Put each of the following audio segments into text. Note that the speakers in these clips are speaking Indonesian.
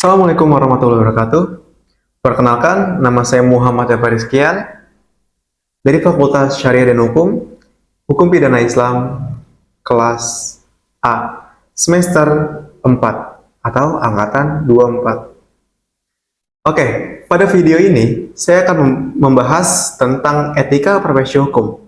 Assalamualaikum warahmatullahi wabarakatuh. Perkenalkan, nama saya Muhammad Evarizkian dari Fakultas Syariah dan Hukum Pidana Islam, kelas A, semester 4 atau angkatan 24. Oke, pada video ini saya akan membahas tentang etika profesi hukum.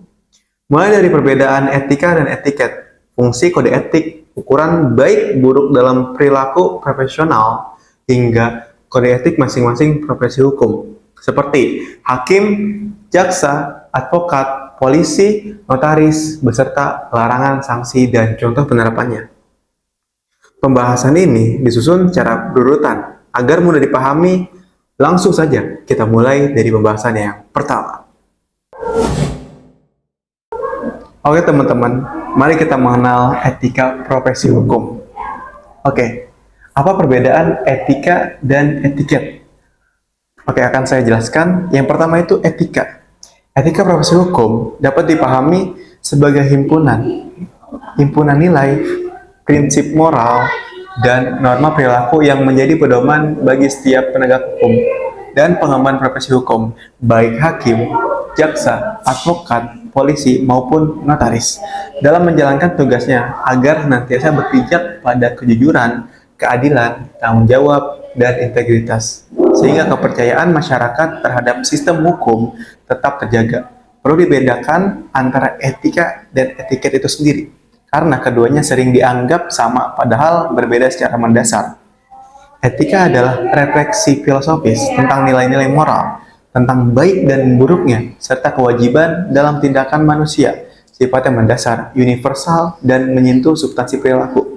Mulai dari perbedaan etika dan etiket, fungsi kode etik, ukuran baik buruk dalam perilaku profesional, hingga kode etik masing-masing profesi hukum, seperti hakim, jaksa, advokat, polisi, notaris, beserta larangan, sanksi, dan contoh penerapannya. Pembahasan ini disusun secara berurutan agar mudah dipahami. Langsung saja kita mulai dari pembahasan yang pertama. Oke teman-teman, mari kita mengenal etika profesi hukum. Oke, apa perbedaan etika dan etiket? Oke, akan saya jelaskan. Yang pertama itu etika. Etika profesi hukum dapat dipahami sebagai himpunan nilai, prinsip moral, dan norma perilaku yang menjadi pedoman bagi setiap penegak hukum dan pengemban profesi hukum, baik hakim, jaksa, advokat, polisi, maupun notaris, dalam menjalankan tugasnya agar senantiasa berpijak pada kejujuran, keadilan, tanggung jawab, dan integritas, sehingga kepercayaan masyarakat terhadap sistem hukum tetap terjaga. Perlu dibedakan antara etika dan etiket itu sendiri, karena keduanya sering dianggap sama padahal berbeda secara mendasar. Etika adalah refleksi filosofis tentang nilai-nilai moral, tentang baik dan buruknya, serta kewajiban dalam tindakan manusia, sifatnya mendasar, universal, dan menyentuh substansi perilaku.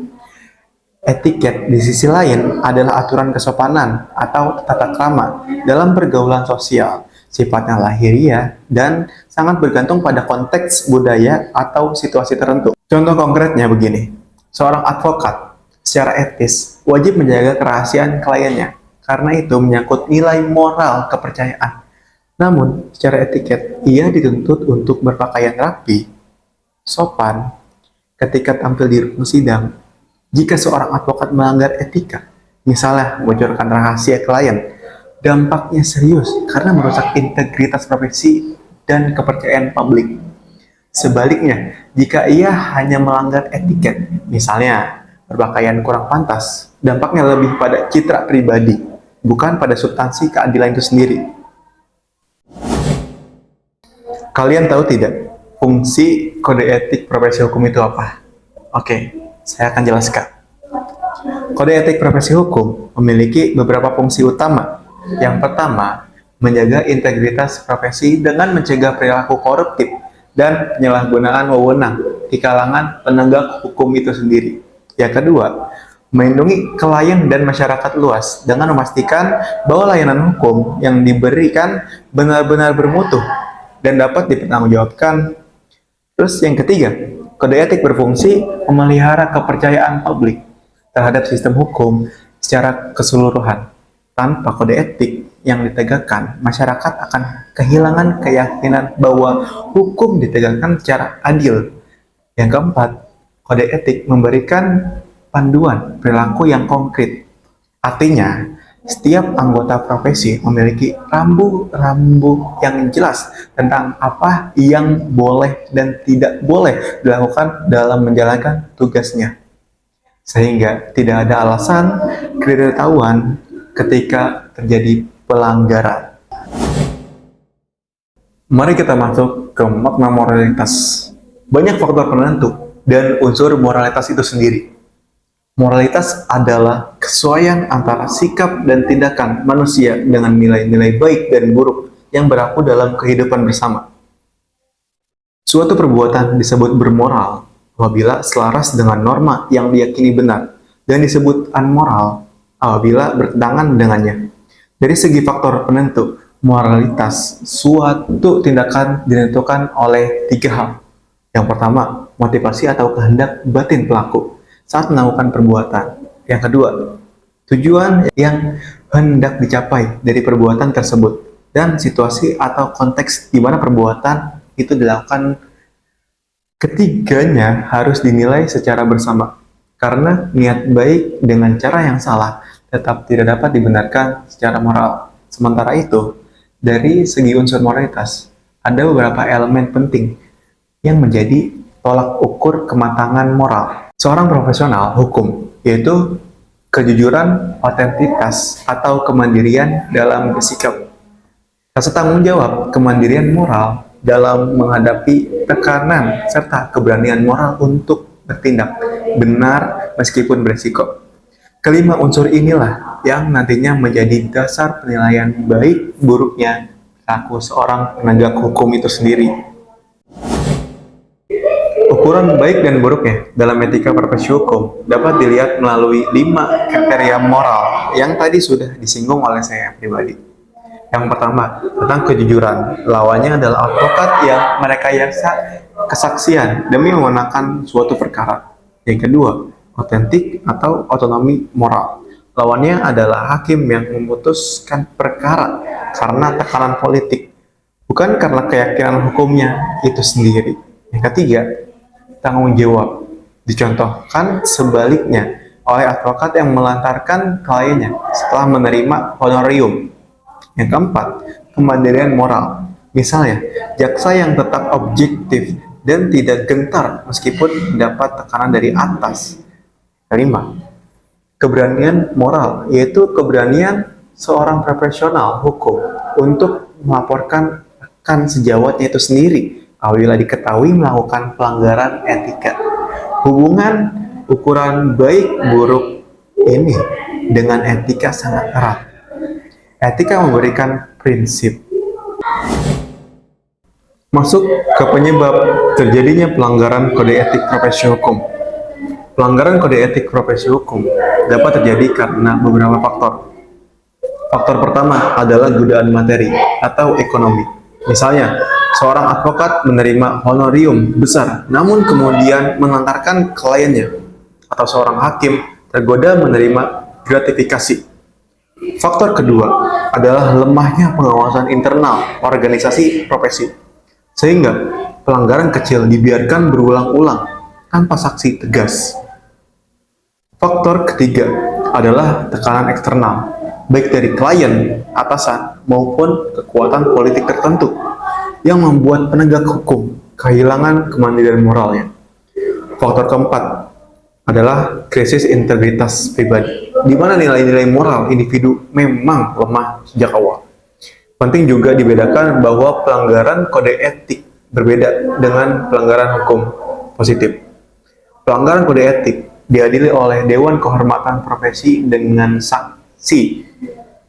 Etiket di sisi lain adalah aturan kesopanan atau tata krama dalam pergaulan sosial, sifatnya lahiriah dan sangat bergantung pada konteks budaya atau situasi tertentu. Contoh konkretnya begini, seorang advokat secara etis wajib menjaga kerahasiaan kliennya karena itu menyangkut nilai moral kepercayaan. Namun, secara etiket, ia dituntut untuk berpakaian rapi, sopan, ketika tampil di ruang sidang. Jika seorang advokat melanggar etika, misalnya membocorkan rahasia klien, dampaknya serius karena merusak integritas profesi dan kepercayaan publik. Sebaliknya, jika ia hanya melanggar etiket, misalnya berpakaian kurang pantas, dampaknya lebih pada citra pribadi, bukan pada substansi keadilan itu sendiri. Kalian tahu tidak, fungsi kode etik profesi hukum itu apa? Oke, saya akan jelaskan. Kode etik profesi hukum memiliki beberapa fungsi utama. Yang pertama, menjaga integritas profesi dengan mencegah perilaku koruptif dan penyalahgunaan wewenang di kalangan penegak hukum itu sendiri. Yang kedua, melindungi klien dan masyarakat luas dengan memastikan bahwa layanan hukum yang diberikan benar-benar bermutu dan dapat dipertanggungjawabkan. Terus yang ketiga, kode etik berfungsi memelihara kepercayaan publik terhadap sistem hukum secara keseluruhan. Tanpa kode etik yang ditegakkan, masyarakat akan kehilangan keyakinan bahwa hukum ditegakkan secara adil. Yang keempat, kode etik memberikan panduan perilaku yang konkret. Artinya, setiap anggota profesi memiliki rambu-rambu yang jelas tentang apa yang boleh dan tidak boleh dilakukan dalam menjalankan tugasnya. Sehingga tidak ada alasan ketidaktahuan ketika terjadi pelanggaran. Mari kita masuk ke makna moralitas. Banyak faktor penentu dan unsur moralitas itu sendiri. Moralitas adalah kesesuaian antara sikap dan tindakan manusia dengan nilai-nilai baik dan buruk yang berlaku dalam kehidupan bersama. Suatu perbuatan disebut bermoral apabila selaras dengan norma yang diyakini benar, dan disebut amoral apabila bertentangan dengannya. Dari segi faktor penentu moralitas, suatu tindakan ditentukan oleh tiga hal. Yang pertama, motivasi atau kehendak batin pelaku saat melakukan perbuatan. Yang kedua, tujuan yang hendak dicapai dari perbuatan tersebut, dan situasi atau konteks di mana perbuatan itu dilakukan. Ketiganya harus dinilai secara bersama, karena niat baik dengan cara yang salah tetap tidak dapat dibenarkan secara moral. Sementara itu, dari segi unsur moralitas, ada beberapa elemen penting yang menjadi tolak ukur kematangan moral seorang profesional hukum, yaitu kejujuran, otentitas, atau kemandirian dalam bersikap. Rasa tanggung jawab, kemandirian moral dalam menghadapi tekanan, serta keberanian moral untuk bertindak benar meskipun berisiko. Kelima unsur inilah yang nantinya menjadi dasar penilaian baik buruknya perilaku seorang penegak hukum itu sendiri. Ukuran baik dan buruknya dalam etika profesi hukum dapat dilihat melalui 5 kriteria moral yang tadi sudah disinggung oleh saya pribadi. Yang pertama, tentang kejujuran. Lawannya adalah advokat yang merekayasa kesaksian demi memenangkan suatu perkara. Yang kedua, otentik atau otonomi moral. Lawannya adalah hakim yang memutuskan perkara karena tekanan politik, bukan karena keyakinan hukumnya itu sendiri. Yang ketiga, tanggung jawab. Dicontohkan sebaliknya oleh advokat yang melantarkan kliennya setelah menerima honorium. Yang keempat, kemandirian moral. Misalnya, jaksa yang tetap objektif dan tidak gentar meskipun mendapat tekanan dari atas. Kelima, keberanian moral, yaitu keberanian seorang profesional hukum untuk melaporkan rekan sejawatnya itu sendiri apabila diketahui melakukan pelanggaran etika. Hubungan ukuran baik buruk ini dengan etika sangat erat. Etika memberikan prinsip. Masuk ke penyebab terjadinya pelanggaran kode etik profesi hukum. Pelanggaran kode etik profesi hukum dapat terjadi karena beberapa faktor. Faktor pertama adalah godaan materi atau ekonomi. Misalnya, seorang advokat menerima honorium besar, namun kemudian melantarkan kliennya, atau seorang hakim tergoda menerima gratifikasi. Faktor kedua adalah lemahnya pengawasan internal organisasi profesi, sehingga pelanggaran kecil dibiarkan berulang-ulang tanpa saksi tegas. Faktor ketiga adalah tekanan eksternal, baik dari klien, atasan, maupun kekuatan politik tertentu yang membuat penegak hukum kehilangan kemandirian moralnya. Faktor keempat adalah krisis integritas pribadi, di mana nilai-nilai moral individu memang lemah sejak awal. Penting juga dibedakan bahwa pelanggaran kode etik berbeda dengan pelanggaran hukum positif. Pelanggaran kode etik diadili oleh Dewan Kehormatan Profesi dengan sanksi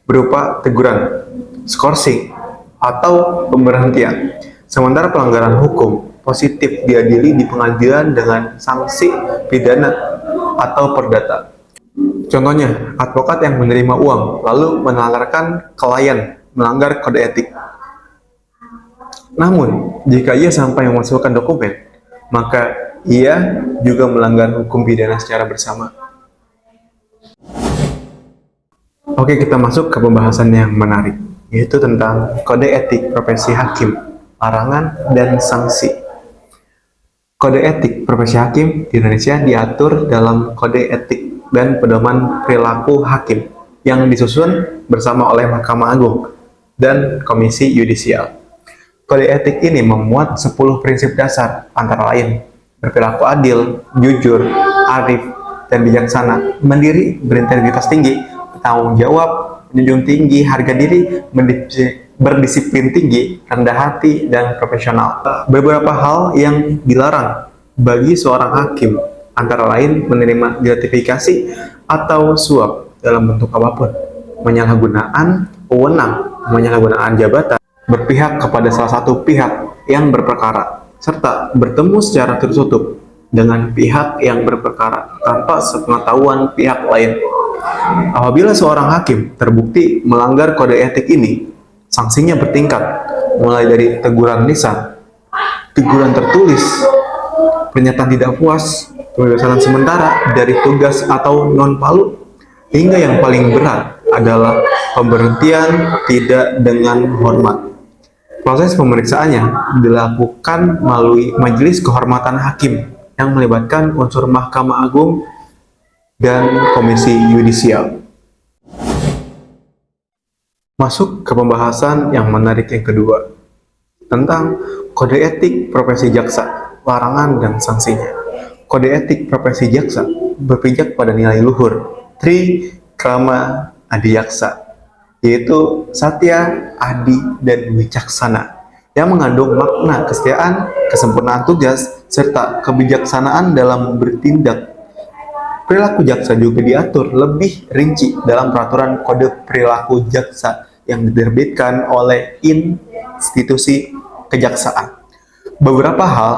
berupa teguran, skorsing, atau pemberhentian. Sementara pelanggaran hukum positif diadili di pengadilan dengan sanksi pidana atau perdata. Contohnya, advokat yang menerima uang lalu menalarkan klien melanggar kode etik. Namun, jika ia sampai memasukkan dokumen, maka ia juga melanggar hukum pidana secara bersama. Oke, kita masuk ke pembahasan yang menarik, yaitu tentang kode etik profesi hakim, larangan dan sanksi. Kode etik profesi hakim di Indonesia diatur dalam Kode Etik dan Pedoman Perilaku Hakim yang disusun bersama oleh Mahkamah Agung dan Komisi Yudisial. Kode etik ini memuat 10 prinsip dasar, antara lain berperilaku adil, jujur, arif, dan bijaksana, mandiri, berintegritas tinggi, bertanggung jawab, menjunjung tinggi harga diri, berdisiplin tinggi, rendah hati, dan profesional. Beberapa hal yang dilarang bagi seorang hakim antara lain menerima gratifikasi atau suap dalam bentuk apapun, penyalahgunaan wewenang, penyalahgunaan jabatan, berpihak kepada salah satu pihak yang berperkara, serta bertemu secara tertutup dengan pihak yang berperkara tanpa sepengetahuan pihak lain. Apabila seorang hakim terbukti melanggar kode etik ini, sanksinya bertingkat, mulai dari teguran lisan, teguran tertulis, pernyataan tidak puas, pembebasan sementara dari tugas atau non-palu, hingga yang paling berat adalah pemberhentian tidak dengan hormat. Proses pemeriksaannya dilakukan melalui Majelis Kehormatan Hakim yang melibatkan unsur Mahkamah Agung dan Komisi Yudisial. Masuk ke pembahasan yang menarik yang kedua, tentang kode etik profesi jaksa, larangan dan sanksinya. Kode etik profesi jaksa berpijak pada nilai luhur, tri, krama, adiyaksa, yaitu satya, adi, dan wicaksana, yang mengandung makna kesetiaan, kesempurnaan tugas, serta kebijaksanaan dalam bertindak. Perilaku jaksa juga diatur lebih rinci dalam peraturan kode perilaku jaksa yang diterbitkan oleh institusi kejaksaan. Beberapa hal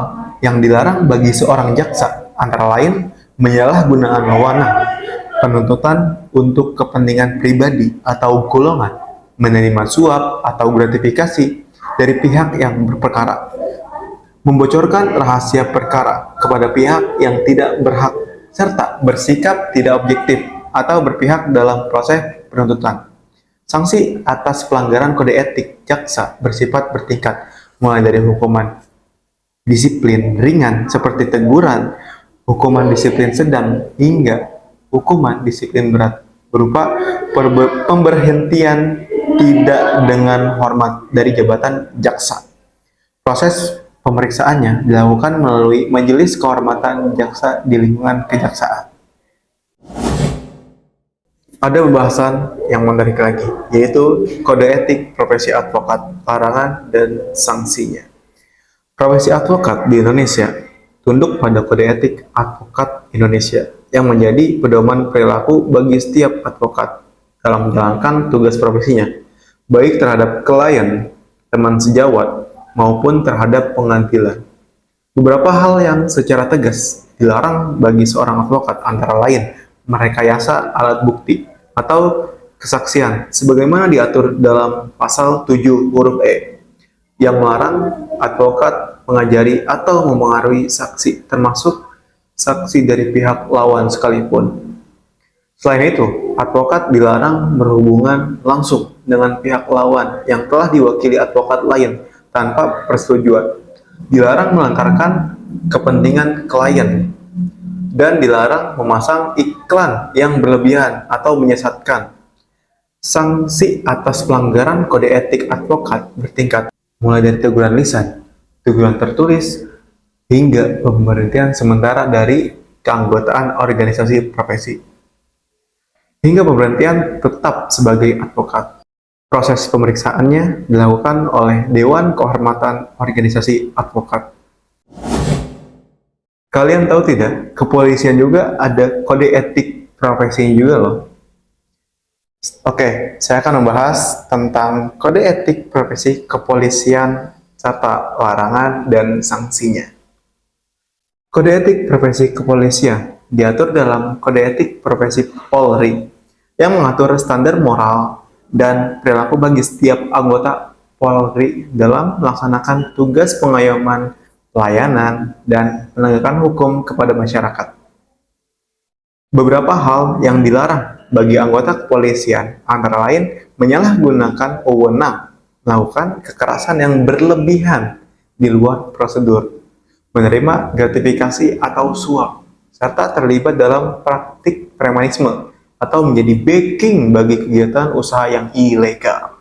yang dilarang bagi seorang jaksa antara lain menyalahgunakan wewenang, penuntutan untuk kepentingan pribadi atau golongan, menerima suap atau gratifikasi dari pihak yang berperkara, membocorkan rahasia perkara kepada pihak yang tidak berhak, serta bersikap tidak objektif atau berpihak dalam proses penuntutan. Sanksi atas pelanggaran kode etik jaksa bersifat bertingkat, mulai dari hukuman disiplin ringan seperti teguran, hukuman disiplin sedang, hingga hukuman disiplin berat berupa pemberhentian tidak dengan hormat dari jabatan jaksa. Proses pemeriksaannya dilakukan melalui Majelis Kehormatan Jaksa di lingkungan kejaksaan. Ada pembahasan yang menarik lagi, yaitu kode etik profesi advokat, larangan dan sanksinya. Profesi advokat di Indonesia tunduk pada kode etik advokat Indonesia yang menjadi pedoman perilaku bagi setiap advokat dalam menjalankan tugas profesinya, baik terhadap klien, teman sejawat, maupun terhadap pengadilan. Beberapa hal yang secara tegas dilarang bagi seorang advokat antara lain merekayasa alat bukti atau kesaksian sebagaimana diatur dalam pasal 7 huruf E yang melarang advokat mengajari atau mempengaruhi saksi termasuk saksi dari pihak lawan sekalipun. Selain itu, advokat dilarang berhubungan langsung dengan pihak lawan yang telah diwakili advokat lain tanpa persetujuan, dilarang melantarkan kepentingan klien, dan dilarang memasang iklan yang berlebihan atau menyesatkan. Sanksi atas pelanggaran kode etik advokat bertingkat, mulai dari teguran lisan, teguran tertulis, hingga pemberhentian sementara dari keanggotaan organisasi profesi, hingga pemberhentian tetap sebagai advokat. Proses pemeriksaannya dilakukan oleh Dewan Kehormatan Organisasi Advokat. Kalian tahu tidak, kepolisian juga ada kode etik profesinya juga loh. Oke, saya akan membahas tentang kode etik profesi kepolisian serta larangan dan sanksinya. Kode etik profesi kepolisian diatur dalam Kode Etik Profesi Polri yang mengatur standar moral dan perilaku bagi setiap anggota Polri dalam melaksanakan tugas pengayoman, pelayanan, dan penegakan hukum kepada masyarakat. Beberapa hal yang dilarang bagi anggota kepolisian antara lain menyalahgunakan wewenang, melakukan kekerasan yang berlebihan di luar prosedur, menerima gratifikasi atau suap, serta terlibat dalam praktik premanisme atau menjadi backing bagi kegiatan usaha yang ilegal.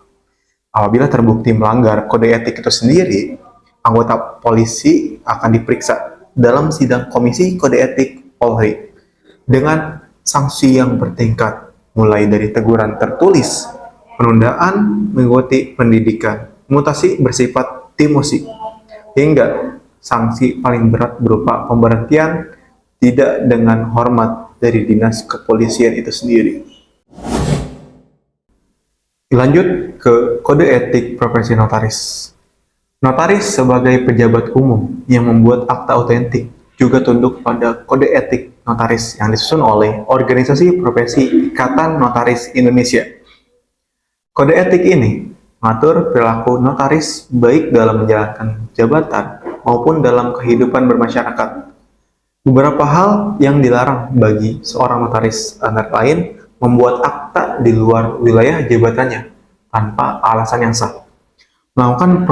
Apabila terbukti melanggar kode etik itu sendiri, anggota polisi akan diperiksa dalam sidang Komisi Kode Etik Polri dengan sanksi yang bertingkat, mulai dari teguran tertulis, penundaan mengikuti pendidikan, mutasi bersifat demosi, hingga sanksi paling berat berupa pemberhentian tidak dengan hormat dari dinas kepolisian itu sendiri. Lanjut ke kode etik profesi notaris. Notaris sebagai pejabat umum yang membuat akta otentik juga tunduk pada kode etik notaris yang disusun oleh Organisasi Profesi Ikatan Notaris Indonesia. Kode etik ini mengatur perilaku notaris baik dalam menjalankan jabatan maupun dalam kehidupan bermasyarakat. Beberapa hal yang dilarang bagi seorang notaris antara lain membuat akta di luar wilayah jabatannya tanpa alasan yang sah, melakukan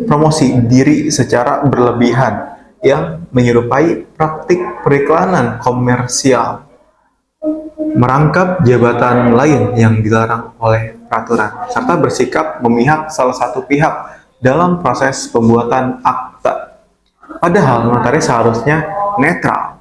promosi diri secara berlebihan yang menyerupai praktik periklanan komersial, merangkap jabatan lain yang dilarang oleh peraturan, serta bersikap memihak salah satu pihak dalam proses pembuatan akta. Padahal notaris seharusnya netral.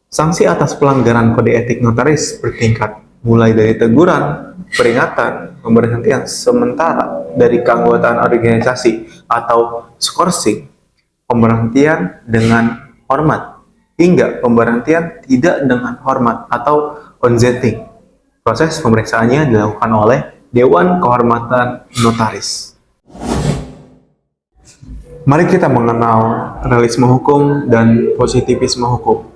Sanksi atas pelanggaran kode etik notaris bertingkat, mulai dari teguran, peringatan, pemberhentian sementara dari keanggotaan organisasi atau skorsing, pemberhentian dengan hormat, hingga pemberhentian tidak dengan hormat atau onzetting. Proses pemeriksaannya dilakukan oleh Dewan Kehormatan Notaris. Mari kita mengenal realisme hukum dan positivisme hukum.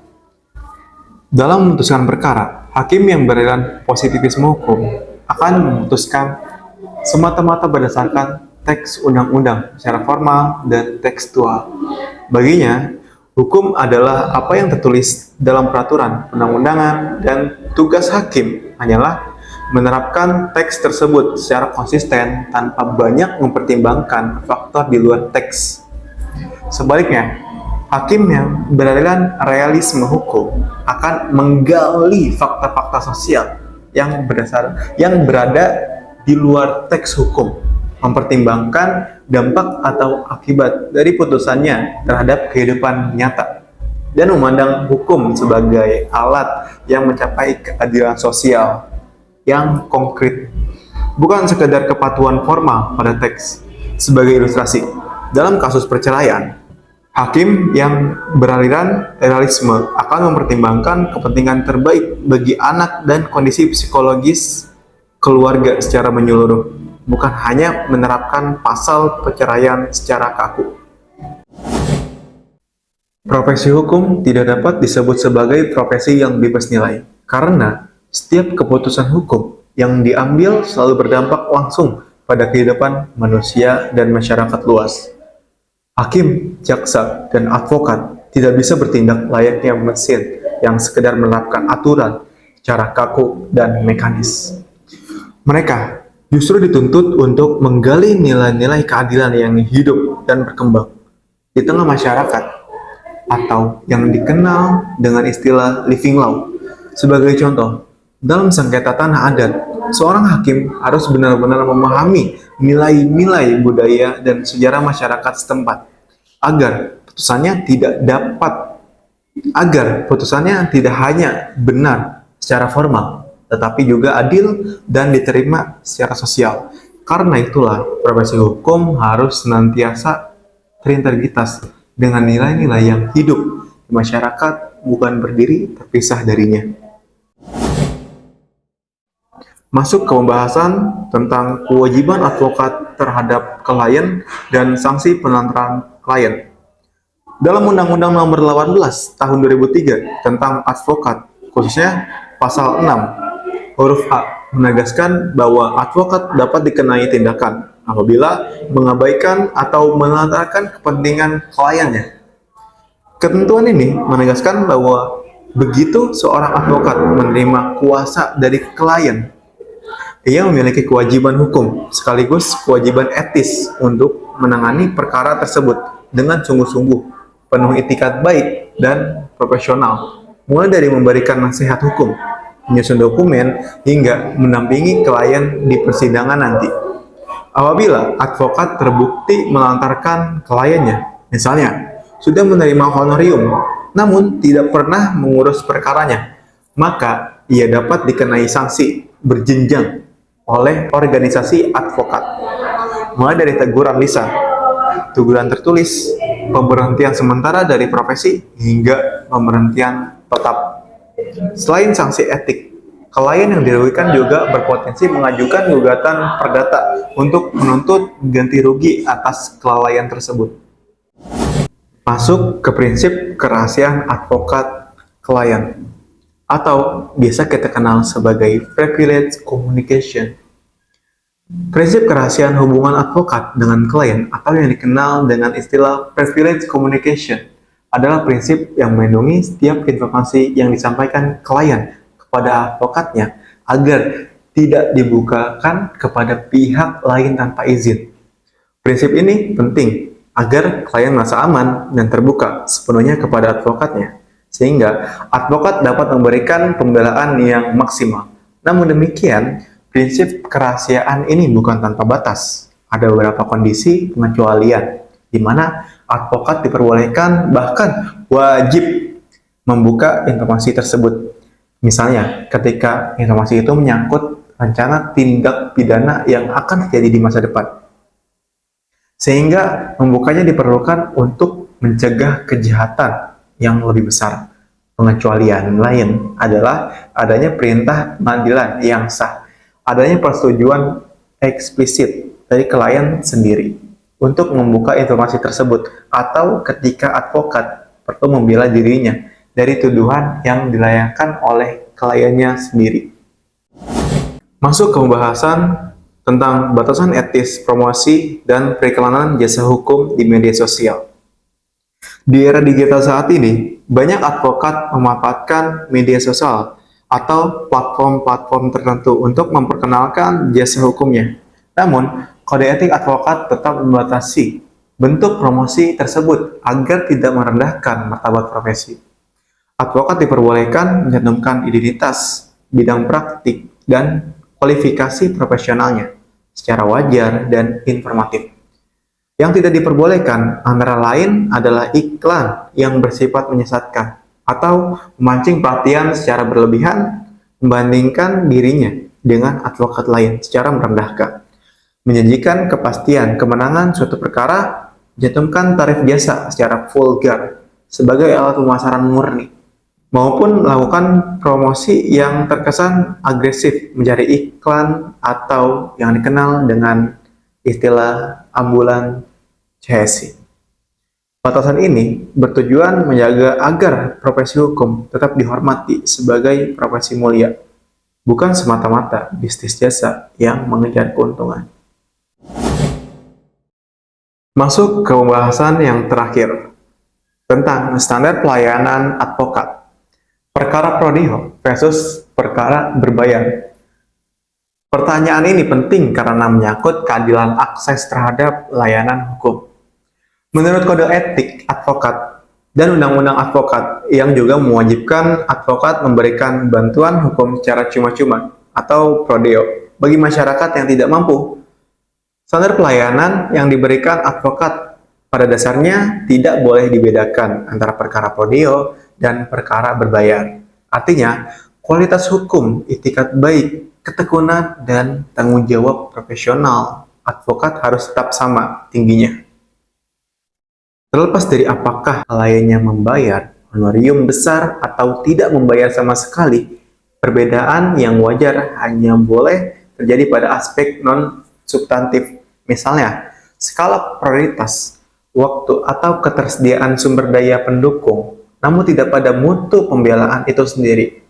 Dalam memutuskan perkara, hakim yang beraliran positivisme hukum akan memutuskan semata-mata berdasarkan teks undang-undang secara formal dan tekstual. Baginya, hukum adalah apa yang tertulis dalam peraturan perundang-undangan dan tugas hakim hanyalah menerapkan teks tersebut secara konsisten tanpa banyak mempertimbangkan faktor di luar teks. Sebaliknya, hakim yang beraliran realisme hukum akan menggali fakta-fakta sosial yang berada di luar teks hukum, mempertimbangkan dampak atau akibat dari putusannya terhadap kehidupan nyata, dan memandang hukum sebagai alat yang mencapai keadilan sosial yang konkret, bukan sekedar kepatuhan formal pada teks. Sebagai ilustrasi, dalam kasus perceraian, hakim yang beraliran realisme akan mempertimbangkan kepentingan terbaik bagi anak dan kondisi psikologis keluarga secara menyeluruh, bukan hanya menerapkan pasal perceraian secara kaku. Profesi hukum tidak dapat disebut sebagai profesi yang bebas nilai, karena setiap keputusan hukum yang diambil selalu berdampak langsung pada kehidupan manusia dan masyarakat luas. Hakim, jaksa, dan advokat tidak bisa bertindak layaknya mesin yang sekedar menerapkan aturan secara kaku dan mekanis. Mereka justru dituntut untuk menggali nilai-nilai keadilan yang hidup dan berkembang di tengah masyarakat, atau yang dikenal dengan istilah living law. Sebagai contoh, dalam sengketa tanah adat, seorang hakim harus benar-benar memahami nilai-nilai budaya dan sejarah masyarakat setempat agar putusannya tidak hanya benar secara formal, tetapi juga adil dan diterima secara sosial. Karena itulah, profesi hukum harus senantiasa terintegritas dengan nilai-nilai yang hidup di masyarakat, bukan berdiri terpisah darinya. Masuk ke pembahasan tentang kewajiban advokat terhadap klien dan sanksi penelantaran klien. Dalam Undang-Undang Nomor 18 Tahun 2003 tentang advokat, khususnya Pasal 6 huruf A, menegaskan bahwa advokat dapat dikenai tindakan apabila mengabaikan atau menelantarkan kepentingan kliennya. Ketentuan ini menegaskan bahwa begitu seorang advokat menerima kuasa dari klien, ia memiliki kewajiban hukum sekaligus kewajiban etis untuk menangani perkara tersebut dengan sungguh-sungguh, penuh itikat baik dan profesional, mulai dari memberikan nasihat hukum, menyusun dokumen, hingga mendampingi klien di persidangan nanti. Apabila advokat terbukti melantarkan kliennya, misalnya sudah menerima honorium namun tidak pernah mengurus perkaranya, maka ia dapat dikenai sanksi berjenjang oleh organisasi advokat, mulai dari teguran lisan, teguran tertulis, pemberhentian sementara dari profesi, hingga pemberhentian tetap. Selain sanksi etik, klien yang dirugikan juga berpotensi mengajukan gugatan perdata untuk menuntut ganti rugi atas kelalaian tersebut. Masuk ke prinsip kerahasiaan advokat klien, atau biasa kita kenal sebagai privilege communication. Prinsip kerahasiaan hubungan advokat dengan klien, atau yang dikenal dengan istilah privilege communication, adalah prinsip yang melindungi setiap informasi yang disampaikan klien kepada advokatnya agar tidak dibukakan kepada pihak lain tanpa izin. Prinsip ini penting agar klien merasa aman dan terbuka sepenuhnya kepada advokatnya, sehingga advokat dapat memberikan pembelaan yang maksimal. Namun demikian, prinsip kerahasiaan ini bukan tanpa batas. Ada beberapa kondisi pengecualian, di mana advokat diperbolehkan bahkan wajib membuka informasi tersebut. Misalnya, ketika informasi itu menyangkut rencana tindak pidana yang akan terjadi di masa depan. Sehingga membukanya diperlukan untuk mencegah kejahatan yang lebih besar. Pengecualian lain adalah adanya perintah pengadilan yang sah, adanya persetujuan eksplisit dari klien sendiri untuk membuka informasi tersebut, atau ketika advokat perlu membela dirinya dari tuduhan yang dilayangkan oleh kliennya sendiri. Masuk ke pembahasan tentang batasan etis promosi dan periklanan jasa hukum di media sosial. Di era digital saat ini, banyak advokat memanfaatkan media sosial atau platform-platform tertentu untuk memperkenalkan jasa hukumnya. Namun, kode etik advokat tetap membatasi bentuk promosi tersebut agar tidak merendahkan martabat profesi. Advokat diperbolehkan mencantumkan identitas, bidang praktik, dan kualifikasi profesionalnya secara wajar dan informatif. Yang tidak diperbolehkan antara lain adalah iklan yang bersifat menyesatkan atau memancing perhatian secara berlebihan, membandingkan dirinya dengan advokat lain secara merendahkan, menjanjikan kepastian kemenangan suatu perkara, mencantumkan tarif jasa secara vulgar sebagai alat pemasaran murni, maupun melakukan promosi yang terkesan agresif mencari iklan atau yang dikenal dengan istilah ambulan CSI. Batasan ini bertujuan menjaga agar profesi hukum tetap dihormati sebagai profesi mulia, bukan semata-mata bisnis jasa yang mengejar keuntungan. Masuk ke pembahasan yang terakhir tentang standar pelayanan advokat. Perkara prodeo versus perkara berbayar. Pertanyaan ini penting karena menyangkut keadilan akses terhadap layanan hukum. Menurut kode etik advokat dan undang-undang advokat yang juga mewajibkan advokat memberikan bantuan hukum secara cuma-cuma atau prodeo bagi masyarakat yang tidak mampu. Standar pelayanan yang diberikan advokat pada dasarnya tidak boleh dibedakan antara perkara prodeo dan perkara berbayar. Artinya, kualitas hukum, itikat baik, ketekunan, dan tanggung jawab profesional advokat harus tetap sama tingginya. Terlepas dari apakah kliennya membayar honorarium besar atau tidak membayar sama sekali, perbedaan yang wajar hanya boleh terjadi pada aspek non-substantif. Misalnya, skala prioritas, waktu atau ketersediaan sumber daya pendukung, namun tidak pada mutu pembelaan itu sendiri.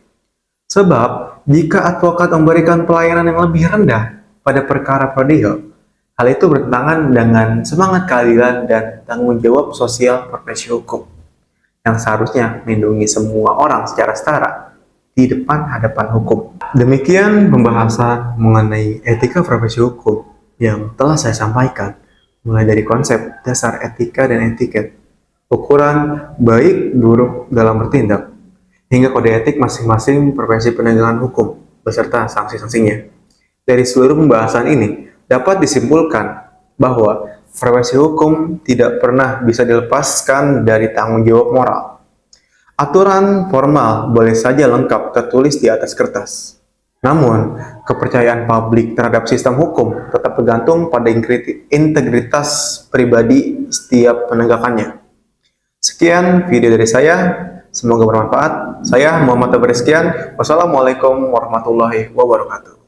Sebab, jika advokat memberikan pelayanan yang lebih rendah pada perkara prodeo, hal itu bertentangan dengan semangat keadilan dan tanggung jawab sosial profesi hukum, yang seharusnya melindungi semua orang secara setara di depan hadapan hukum. Demikian pembahasan mengenai etika profesi hukum yang telah saya sampaikan, mulai dari konsep dasar etika dan etiket, ukuran baik buruk dalam bertindak, hingga kode etik masing-masing profesi penegakan hukum beserta sanksi-sanksinya. Dari seluruh pembahasan ini dapat disimpulkan bahwa profesi hukum tidak pernah bisa dilepaskan dari tanggung jawab moral. Aturan formal boleh saja lengkap tertulis di atas kertas. Namun, kepercayaan publik terhadap sistem hukum tetap bergantung pada integritas pribadi setiap penegakannya. Sekian video dari saya, semoga bermanfaat. Saya Muhammad Tabarizkian. Wassalamualaikum warahmatullahi wabarakatuh.